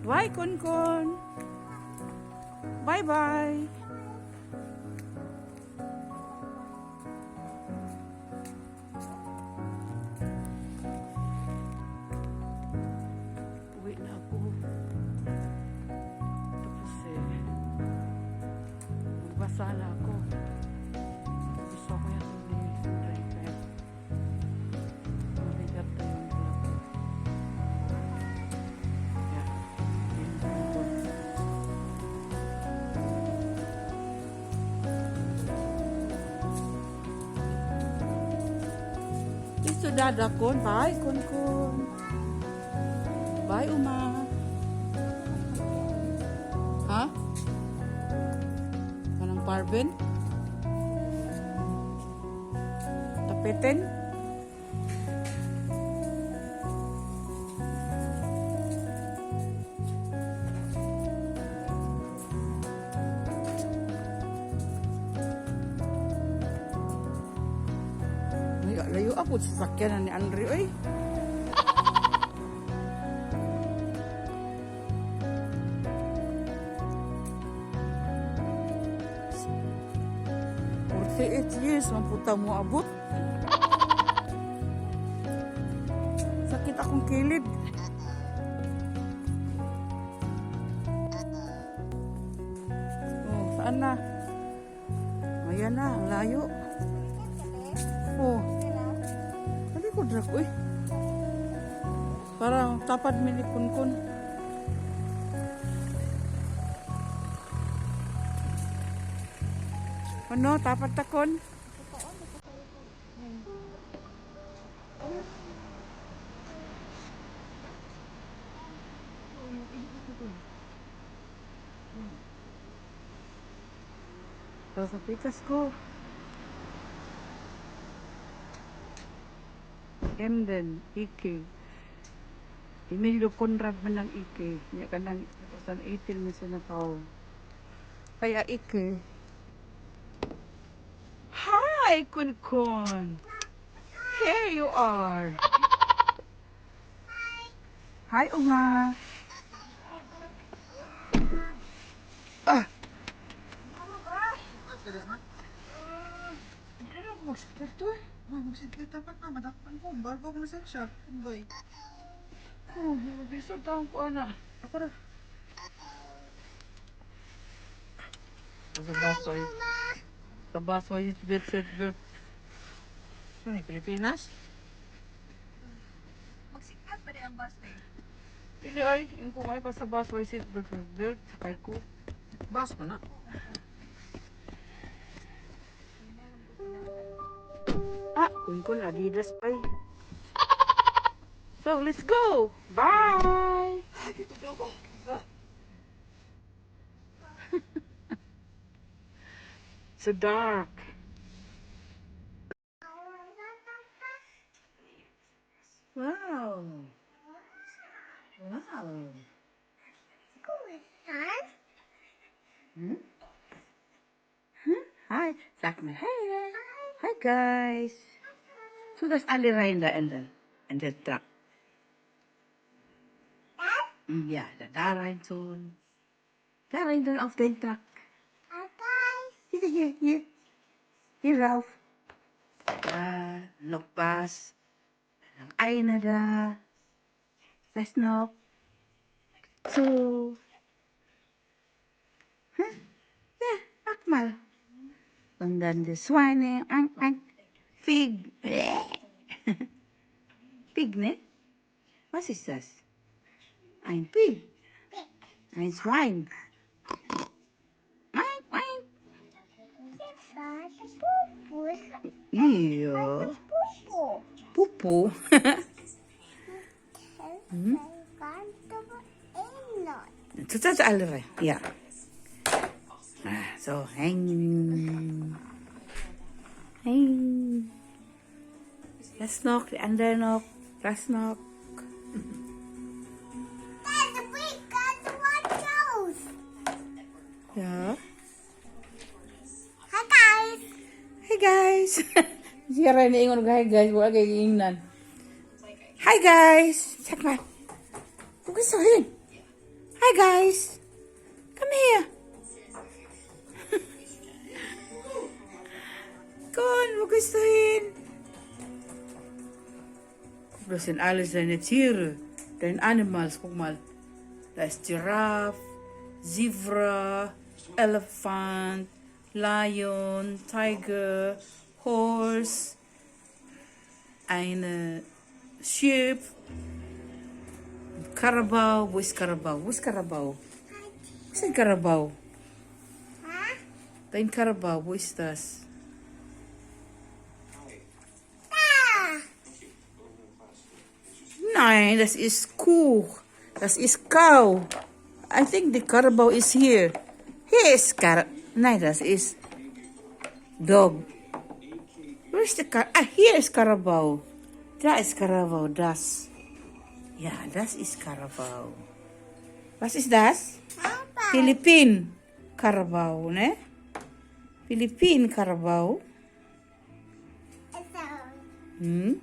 Bye, Kun. Bye-bye. Uwi na ako. Tapos magbasa na ako. Gusto ko yung sunday kaya mabigat na yung dala ko. Kaya, yun na ako. Ito dada Kun. Bye, Kun. Bye, Uma. Ha? Kanang parben? Tapetin? Layo ako sa sakyanan ni Andre, oy. Years, mamputa mo abot. Sakit akong kilid. Oh, saan na? Ayan na, ang layo. Oh. Hindi ko drag, uy. Parang tapad mini kun. Ano, tapat takon? Tapos sa pitas ko. Emden, Ike. Emilio Conrad man ng Ike. Niya ka ng 2018 man siya na tao. Kaya Ike. Hi, Kun. Here you are. Hi, Uma. Ah. Ano ko magsiklet to eh? Magsiklet dapat na. Madakpan ko. Bago ko na sa shop. Boy. Oh, mabisod taong ko, anak. Ako na. Sa basoy, Vincent. Ano yung Pilipinas? Magsikat pa rin ang bus na yun. Hindi ay, yung kumay pa sa basoy, Vincent. Sakay ko. Bas mo na. Kun, Adidas pa eh. So, let's go! Bye! Dito po ako. So dark. Wow. Wow. Hmm? Hi. Sag mal hey. Hi guys. So that's alle rein da in the truck. Ja, da rein tun. Da rein tun auf den Truck. Hier. Hier rauf. Da, noch was. Noch einer da. Was noch? So. Hm? Ja, mach mal. Und dann die Schweine. Fig. Pig, ne? Was ist das? Ein Pig. Ein Schwein. Ja. Pupu. Total alle rein. Ja. So, hängen. Das noch, die andere noch. Das noch. Ja. Hi guys. Siya rin ingon hi guys, wala kay ingnan. Hi guys. Sag mal. Wo gehst du hin? Hi guys. Come here. Kom, wo gehst du hin? Das sind alles deine Tiere, deine Animals. Guck mal. Da ist Giraffe, Zebra, Elephant, Lion, Tiger, Horse, eine Sheep, Carabao. Wo ist Carabao? Wo ist Carabao? Wo ist ein Carabao? Dein Carabao, wo ist das? Nein, das ist Kuh. Das ist Cow. I think the Carabao is here. Here is Nein, das ist Dog. Where is the here is Carabao. Da ist Carabao, das. Ja, das ist Carabao. Was ist das? Philippine Carabao, ne? Philippine Carabao. Hmm?